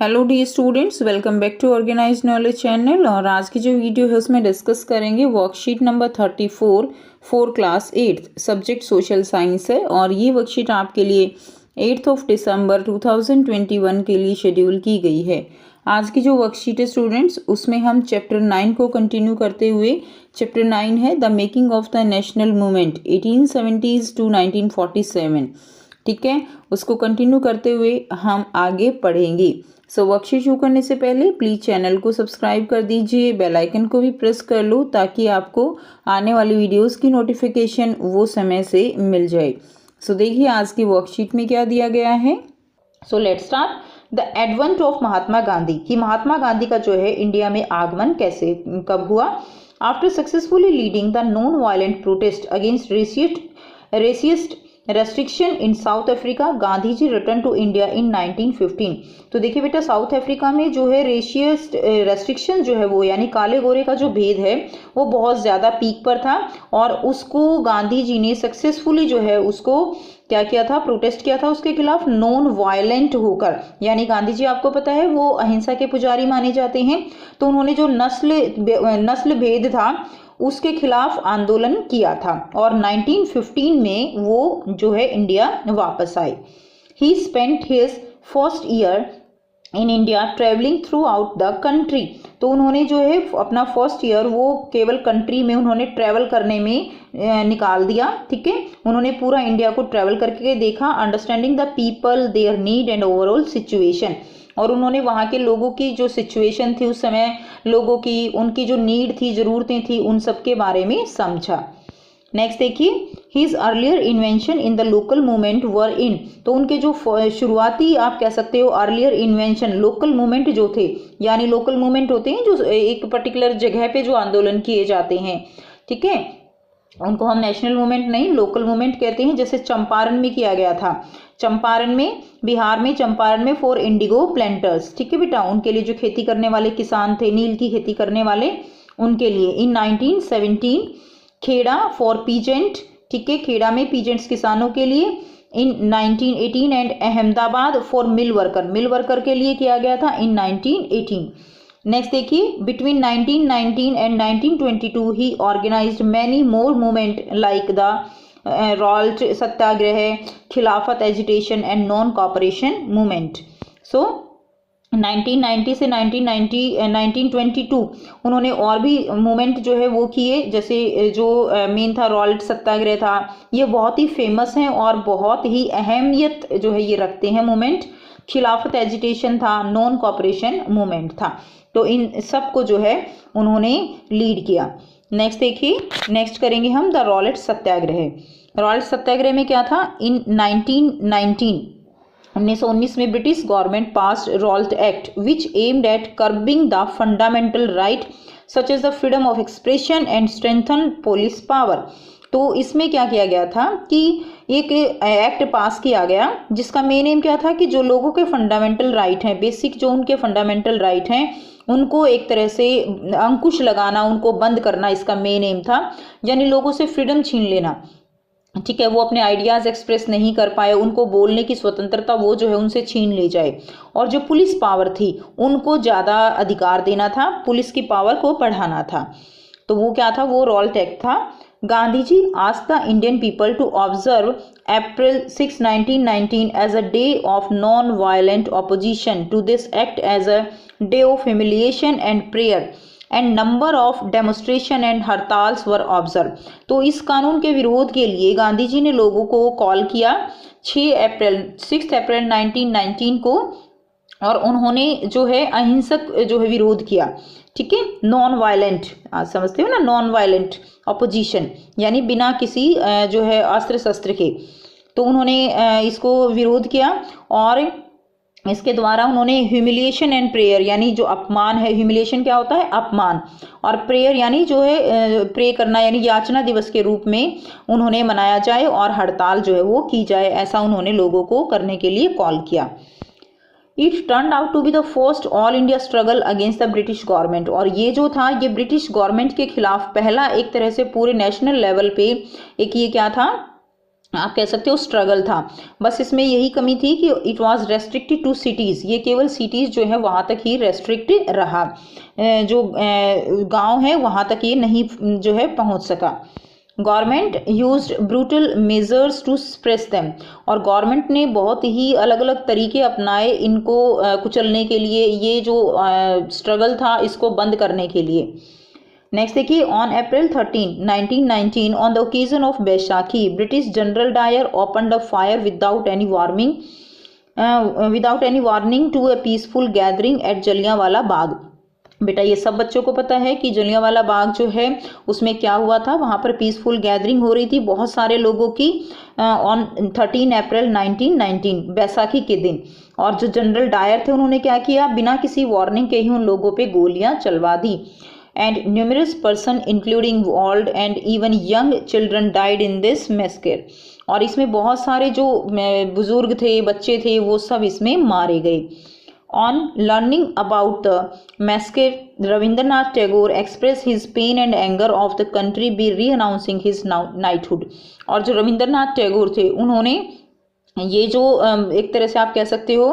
Hello dear students, welcome back to organise knowledge channel. और आज की जो वीडियो है उसमें डिस्कस करेंगे worksheet number 34 for class 8 subject social science है। और ये वर्कशीट आपके लिए 8 दिसंबर 2021 के लिए शेड्यूल की गई है। आज की जो वर्कशीट है स्टूडेंट्स, उसमें हम चैप्टर 9 को कंटिन्यू करते हुए, चैप्टर 9 है the making of the national movement 1870s to 1947, ठीक है, उसको कंटिन्यू करते हुए हम आगे पढ़ेंगे। सो वर्कशीट शुरू करने से पहले प्लीज़ चैनल को सब्सक्राइब कर दीजिए, बेल आइकन को भी प्रेस कर लो ताकि आपको आने वाली वीडियोस की नोटिफिकेशन वो समय से मिल जाए। सो देखिए आज की वर्कशीट में क्या दिया गया है। So let's start. The advent of Mahatma Gandhi, कि महात्मा गांधी का जो है इंडिया में आगमन कैसे कब हुआ। After successfully leading the non violent protest against racist restriction in South Africa, Gandhi ji return to India in 1915। तो देखिए बेटा, साउथ अफ्रीका में जो है रेशियस रेस्ट्रिक्शन जो है वो यानी काले गोरे का जो भेद है वो बहुत ज़्यादा पीक पर था, और उसको गांधी जी ने सक्सेसफुली जो है उसको क्या किया था, प्रोटेस्ट किया था उसके खिलाफ नॉन वायलेंट होकर। यानी गांधी जी आपको पता है वो अहिंसा के पुजारी माने जाते हैं, तो उन्होंने जो नस्ल भेद था उसके खिलाफ आंदोलन किया था, और 1915 में वो जो है इंडिया वापस आए। ही spent his first year in India travelling through out the country. तो उन्होंने जो है अपना फर्स्ट ईयर वो केवल कंट्री में उन्होंने ट्रैवल करने में निकाल दिया, ठीक है। उन्होंने पूरा इंडिया को ट्रैवल करके देखा, understanding the people, their need and overall situation. और उन्होंने वहाँ के लोगों की जो सिचुएशन थी उस समय, लोगों की उनकी जो नीड थी, ज़रूरतें थी, उन सब के बारे में समझा। नेक्स्ट देखिए, his earlier invention in the local movement were in. तो उनके जो शुरुआती आप कह सकते हो अर्लियर इन्वेंशन लोकल मूवमेंट जो थे, यानी लोकल मूवमेंट होते हैं जो एक पर्टिकुलर जगह पे जो आंदोलन किए जाते हैं, ठीक है, उनको हम नेशनल मूवमेंट नहीं लोकल मूवमेंट कहते हैं। जैसे चंपारण में किया गया था, चंपारण में, बिहार में चंपारण में फॉर इंडिगो प्लांटर्स, ठीक है बेटा, उनके लिए जो खेती करने वाले किसान थे, नील की खेती करने वाले, उनके लिए। इन 1917 खेड़ा फॉर पीजेंट, ठीक है, खेड़ा में पीजेंट्स किसानों के लिए। In 1918 and Ahmedabad for mill worker के लिए किया गया था इन 1918। नेक्स्ट देखिए, between 1919 and 1922 he organized many more movement like the Rowlatt satyagraha, Khilafat agitation and non cooperation movement. So 1990 से 1922 उन्होंने और भी मूवमेंट जो है वो किए, जैसे जो मेन था रॉल्ट सत्याग्रह था, ये बहुत ही फेमस हैं और बहुत ही अहमियत जो है ये रखते हैं मूवमेंट। खिलाफत एजिटेशन था, नॉन कॉपरेशन मूवमेंट था, तो इन सब को जो है उन्होंने लीड किया। नेक्स्ट देखिए, नेक्स्ट करेंगे हम the Rowlatt Satyagraha. Rowlatt Satyagraha में क्या था, इन 1919 में British government pass Rowlatt act which aimed at curbing the fundamental right such as the freedom of expression and strengthen police power. तो इसमें क्या किया गया था कि एक एक्ट पास किया गया जिसका मेन एम क्या था कि जो लोगों के फंडामेंटल राइट हैं, बेसिक जो उनके फंडामेंटल राइट हैं, उनको एक तरह से अंकुश लगाना, उनको बंद करना, इसका मेन एम था। यानी लोगों से फ्रीडम छीन लेना, ठीक है, वो अपने आइडियाज़ एक्सप्रेस नहीं कर पाए, उनको बोलने की स्वतंत्रता वो जो है उनसे छीन ली जाए। और जो पुलिस पावर थी उनको ज़्यादा अधिकार देना था, पुलिस की पावर को बढ़ाना था। तो वो क्या था, वो रॉल्ट एक्ट था। Gandhi ji asked the Indian people to observe April 6, 1919 as a day of non-violent opposition to this act as a day of humiliation and prayer, and number of demonstration and hartals were observed। तो इस कानून के विरोध के लिए गांधी जी ने लोगों को कॉल किया 6 अप्रैल 1919 को, और उन्होंने जो है अहिंसक जो है विरोध किया, ठीक है, नॉन वायलेंट, आज समझते हो ना, नॉन वायलेंट ऑपोजिशन, यानी बिना किसी जो है अस्त्र शस्त्र के। तो उन्होंने इसको विरोध किया, और इसके द्वारा उन्होंने ह्यूमिलिएशन एंड प्रेयर, यानी जो अपमान है, ह्यूमिलिएशन क्या होता है, अपमान, और प्रेयर यानी जो है प्रे करना, यानी याचना दिवस के रूप में उन्होंने मनाया जाए और हड़ताल जो है वो की जाए, ऐसा उन्होंने लोगों को करने के लिए कॉल किया। It turn out to be the first all India struggle against the British government. और ये जो था ये ब्रिटिश गवर्नमेंट के खिलाफ पहला एक तरह से पूरे नेशनल लेवल पे एक ये क्या था, आप कह सकते हो स्ट्रगल था। बस इसमें यही कमी थी कि it was restricted to cities, ये केवल सिटीज़ जो है वहाँ तक ही रेस्ट्रिक्ट रहा, जो गांव है वहाँ तक ये नहीं जो है पहुँच सका। Government used brutal measures to suppress them, और गवर्नमेंट ने बहुत ही अलग अलग तरीके अपनाए इनको कुचलने के लिए, ये जो स्ट्रगल था इसको बंद करने के लिए। नेक्स्ट देखिए, on April 13, 1919 on the occasion of Baisakhi, British general Dyer opened a fire without any warning to a peaceful gathering at Jallianwala Bagh. बेटा ये सब बच्चों को पता है कि जलियांवाला बाग जो है उसमें क्या हुआ था, वहाँ पर पीसफुल गैदरिंग हो रही थी बहुत सारे लोगों की ऑन 13 अप्रैल 1919 बैसाखी के दिन। और जो जनरल डायर थे उन्होंने क्या किया, बिना किसी वार्निंग के ही उन लोगों पे गोलियां चलवा दी। And numerous person including old and even young children died in this massacre, और इसमें बहुत सारे जो बुजुर्ग थे, बच्चे थे, वो सब इसमें मारे गए। On learning about the massacre, Rabindranath Tagore expressed his pain and anger of the country by re-announcing his knighthood। और जो रविंद्रनाथ टैगोर थे उन्होंने ये जो एक तरह से आप कह सकते हो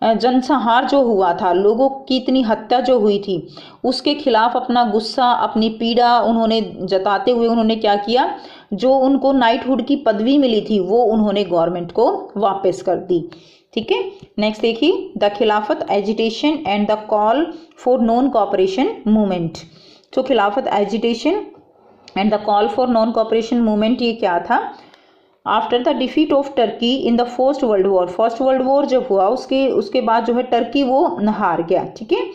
जनसंहार जो हुआ था, लोगों की इतनी हत्या जो हुई थी, उसके खिलाफ अपना गुस्सा, अपनी पीड़ा उन्होंने जताते हुए उन्होंने क्या किया, जो उनको नाइटहुड की पदवी मिली थी वो उन्होंने गवर्नमेंट को वापस कर दी। ठीक है, नेक्स्ट देखिए, द खिलाफत agitation and the call for non cooperation movement. तो खिलाफत agitation and the call for non cooperation movement ये क्या था, after the defeat of Turkey in the first world war, first world war जब हुआ उसके बाद जो है टर्की वो हार गया। ठीक है,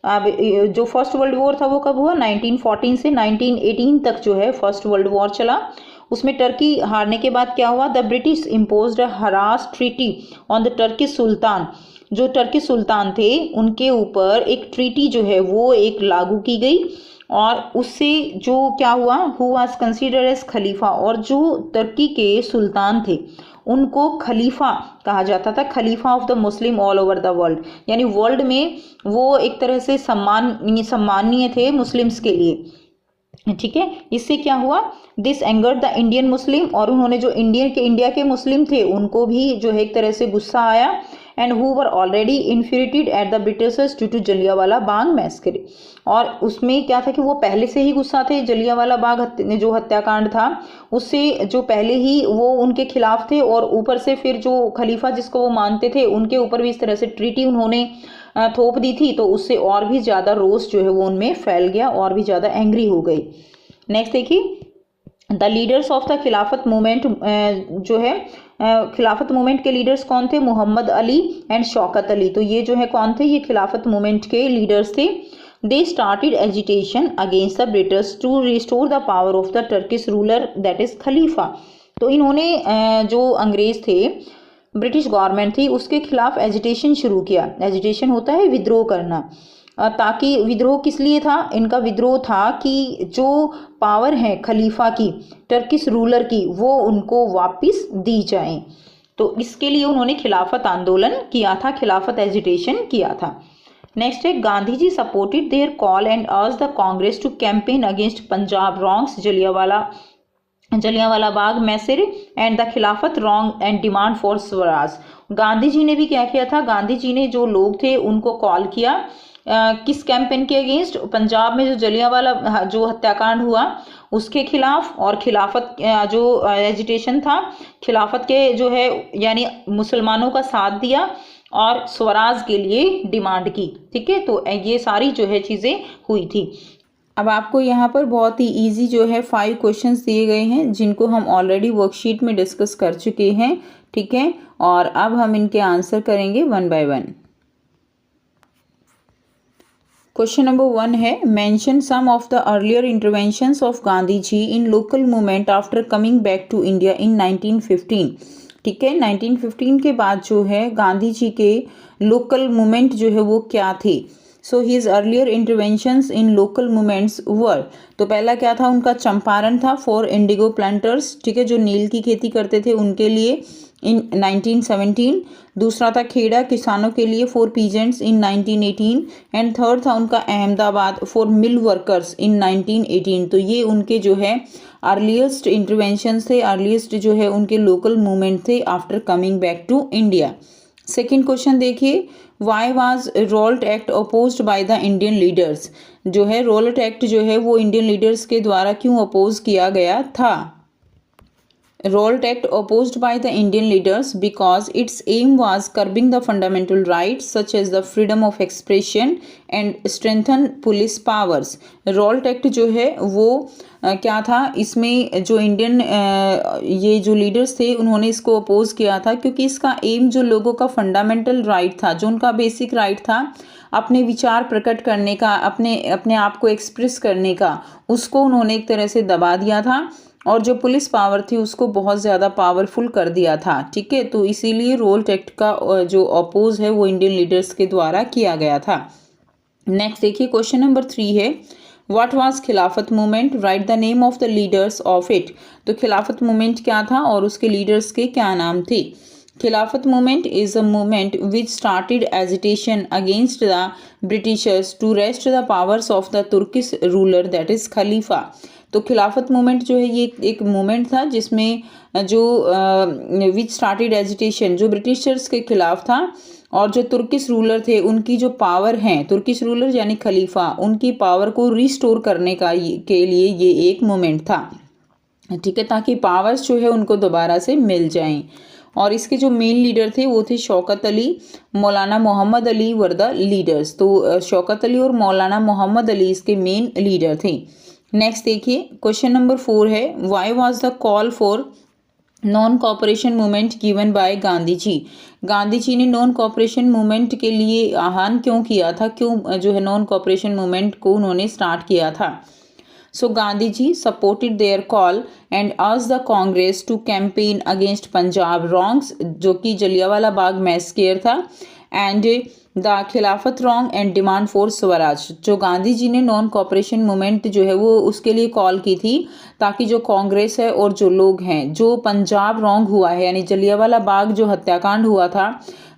अब जो फर्स्ट वर्ल्ड वॉर था वो कब हुआ, 1914 से 1918 तक जो है फर्स्ट वर्ल्ड वॉर चला। उसमें टर्की हारने के बाद क्या हुआ, the British imposed a harsh treaty on the Turkey sultan, जो टर्की सुल्तान थे उनके ऊपर एक ट्रीटी जो है वो एक लागू की गई, और उससे जो क्या हुआ, हु वाज कंसीडर्ड एज खलीफा, और जो टर्की के सुल्तान थे उनको खलीफा कहा जाता था, खलीफा of the Muslim all over the world, यानी वर्ल्ड में वो एक तरह से सम्माननीय थे मुस्लिम्स के लिए। ठीक है, इससे क्या हुआ, this angered the Indian Muslim, और उन्होंने जो इंडिया के मुस्लिम थे उनको भी जो है एक तरह से गुस्सा आया, and who were already infuriated at the Britishers due to Jallianwala Bagh massacre, और उसमें क्या था कि वो पहले से ही गुस्सा थे, जलियांवाला बाग जो हत्याकांड था उससे जो पहले ही वो उनके खिलाफ थे, और ऊपर से फिर जो खलीफा जिसको वो मानते थे उनके ऊपर भी इस तरह से ट्रीटी उन्होंने थोप दी थी, तो उससे और भी ज़्यादा रोष जो है वो उनमें फैल गया, और भी ज़्यादा एंग्री हो गई। नेक्स्ट देखिए, द लीडर्स ऑफ द खिलाफत मूवमेंट, जो है खिलाफत मूवमेंट के लीडर्स कौन थे, मोहम्मद अली एंड शौकत अली। तो ये जो है कौन थे, ये खिलाफत मूवमेंट के लीडर्स थे। They started agitation against the British to restore the power of the Turkish ruler that is खलीफा। तो इन्होंने जो अंग्रेज थे, ब्रिटिश गवर्नमेंट थी, उसके खिलाफ एजिटेशन शुरू किया। एजिटेशन होता है विद्रोह करना, ताकि विद्रोह किस लिए था, इनका विद्रोह था कि जो पावर है खलीफा की, टर्किश रूलर की, वो उनको वापस दी जाए। तो इसके लिए उन्होंने खिलाफत आंदोलन किया था, खिलाफत एजिटेशन किया था। नेक्स्ट है, Gandhi ji supported their call and urged the Congress to campaign against Punjab wrongs, Jallianwala Bagh massacre and the Khilafat wrong and demand for swaraj. Gandhi ji ने भी क्या किया था, गांधी जी ने जो लोग थे उनको कॉल किया किस कैंपेन के अगेंस्ट, पंजाब में जो जलियांवाला जो हत्याकांड हुआ उसके खिलाफ, और खिलाफत जो एजिटेशन था खिलाफत के जो है यानी मुसलमानों का साथ दिया, और स्वराज के लिए डिमांड की। ठीक है, तो ये सारी जो है चीज़ें हुई थी। अब आपको यहाँ पर बहुत ही इजी जो है 5 क्वेश्चंस दिए गए हैं, जिनको हम ऑलरेडी वर्कशीट में डिस्कस कर चुके हैं। ठीक है, और अब हम इनके आंसर करेंगे 1 बाय 1। क्वेश्चन नंबर 1 है, mention some of the earlier interventions of Gandhi ji in local movement after coming back to India in 1915। ठीक है, 1915 के बाद जो है गांधी जी के लोकल मूवमेंट जो है वो क्या थे। सो हिज अर्लियर इंटरवेंशंस इन लोकल मूवमेंट्स वर, तो पहला क्या था उनका, चंपारण था फॉर इंडिगो प्लांटर्स। ठीक है, जो नील की खेती करते थे उनके लिए। इन 1917, दूसरा था खेड़ा किसानों के लिए for peasants in 1918 and third था उनका Ahmedabad for mill workers in 1918। तो ये उनके जो है अर्लीस्ट इंटरवेंशन थे, अर्लीस्ट जो है उनके लोकल मूवमेंट थे after coming back to India. Second question देखिए, why was Rowlatt act opposed by the Indian leaders. जो है रोल्ट एक्ट जो है वो इंडियन लीडर्स के द्वारा क्यों अपोज किया गया था। Rolt Act opposed by the Indian leaders because its aim was curbing the fundamental rights such as the freedom of expression and strengthen police powers। Rolt Act जो है वो क्या था, इसमें जो इंडियन ये जो लीडर्स थे उन्होंने इसको अपोज किया था क्योंकि इसका एम जो लोगों का फंडामेंटल राइट था, जो उनका बेसिक राइट था अपने विचार प्रकट करने का, अपने आप को एक्सप्रेस करने का, उसको उन्होंने एक तरह से दबा दिया था और जो पुलिस पावर थी उसको बहुत ज़्यादा पावरफुल कर दिया था। ठीक है, तो इसीलिए रोल्ट एक्ट का जो अपोज है वो इंडियन लीडर्स के द्वारा किया गया था। नेक्स्ट देखिए, क्वेश्चन नंबर 3 है, व्हाट वाज खिलाफत movement, right the name of the leaders of it. तो खिलाफत मूवमेंट क्या था और उसके लीडर्स के क्या नाम थे। Khilafat movement is a movement which started agitation against the Britishers to rest the powers of the Turkish ruler that is खलीफा। तो खिलाफत मूवमेंट जो है ये एक मूवमेंट था जिसमें जो विच स्टार्टेड एजिटेशन जो ब्रिटिशर्स के खिलाफ था और जो तुर्किश रूलर थे उनकी जो पावर हैं, तुर्किश रूलर यानी खलीफा, उनकी पावर को रिस्टोर करने के लिए ये एक मूवमेंट था। ठीक है, ताकि पावर्स जो है उनको दोबारा से मिल जाएं। और इसके जो मेन लीडर थे वो थे Shaukat Ali, Maulana Mohammad Ali were the leaders. तो शौकत अली और मौलाना मोहम्मद अली इसके मेन लीडर थे। नेक्स्ट देखिए, क्वेश्चन नंबर 4 है, why was the call for non cooperation movement given by Gandhi ji. Gandhi ji ने नॉन कॉपरेशन मूवमेंट के लिए आह्वान क्यों किया था, क्यों जो है नॉन कॉपरेशन मूवमेंट को उन्होंने स्टार्ट किया था। So Gandhi ji supported their call and asked the Congress to campaign against Punjab wrongs, जो कि जलियांवाला बाग मैसकेयर था, and the Khilafat wrong and demand for swaraj. जो गांधी जी ने नॉन कॉपरेशन मूवमेंट जो है वो उसके लिए कॉल की थी ताकि जो कांग्रेस है और जो लोग हैं, जो पंजाब रॉन्ग हुआ है यानी जलियांवाला बाग जो हत्याकांड हुआ था,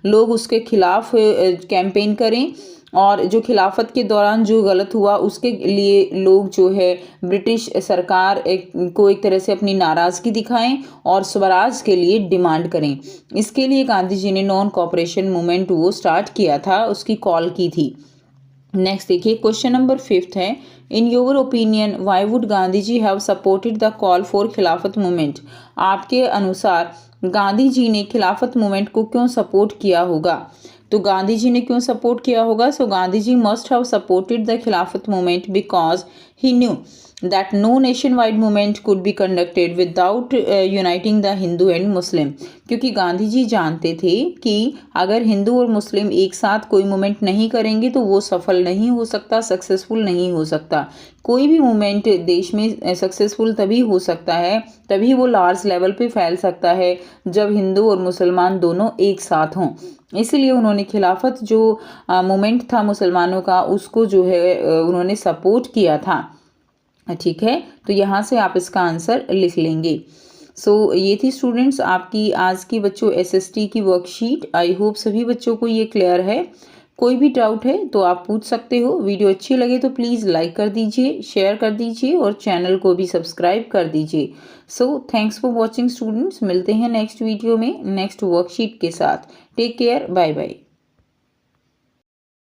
लोग उसके खिलाफ कैंपेन करें और जो खिलाफत के दौरान जो गलत हुआ उसके लिए लोग जो है ब्रिटिश सरकार को एक तरह से अपनी नाराज़गी दिखाएं और स्वराज के लिए डिमांड करें। इसके लिए गांधी जी ने नॉन कॉपरेशन मूवमेंट वो स्टार्ट किया था, उसकी कॉल की थी। नेक्स्ट देखिए, क्वेश्चन नंबर 5 है, in your opinion why would Gandhi ji have supported the call for Khilafat movement. आपके अनुसार गांधी जी ने खिलाफत मूवमेंट को क्यों सपोर्ट किया होगा। तो गांधी जी ने क्यों सपोर्ट किया होगा। सो गांधी जी मस्ट हैव सपोर्टेड द खिलाफत movement because he new that no nationwide movement could be conducted without uniting the Hindu and Muslim। क्योंकि गांधी जी जानते थे कि अगर हिंदू और मुस्लिम एक साथ कोई मूवमेंट नहीं करेंगे तो वो सफल नहीं हो सकता, सक्सेसफुल नहीं हो सकता। कोई भी मूवमेंट देश में सक्सेसफुल तभी हो सकता है, तभी वो लार्ज लेवल पे फैल सकता है जब हिंदू और मुसलमान दोनों एक साथ हों। इसलिए उन्होंने खिलाफत जो मूवमेंट था मुसलमानों का उसको जो है उन्होंने सपोर्ट किया था। ठीक है, तो यहाँ से आप इसका आंसर लिख लेंगे। सो ये थी स्टूडेंट्स आपकी आज की बच्चों एसएसटी की वर्कशीट। आई होप सभी बच्चों को ये क्लियर है। कोई भी डाउट है तो आप पूछ सकते हो। वीडियो अच्छी लगे तो प्लीज़ लाइक कर दीजिए, शेयर कर दीजिए और चैनल को भी सब्सक्राइब कर दीजिए। So thanks for watching students. मिलते हैं नेक्स्ट वीडियो में नेक्स्ट वर्कशीट के साथ। Take care, bye bye.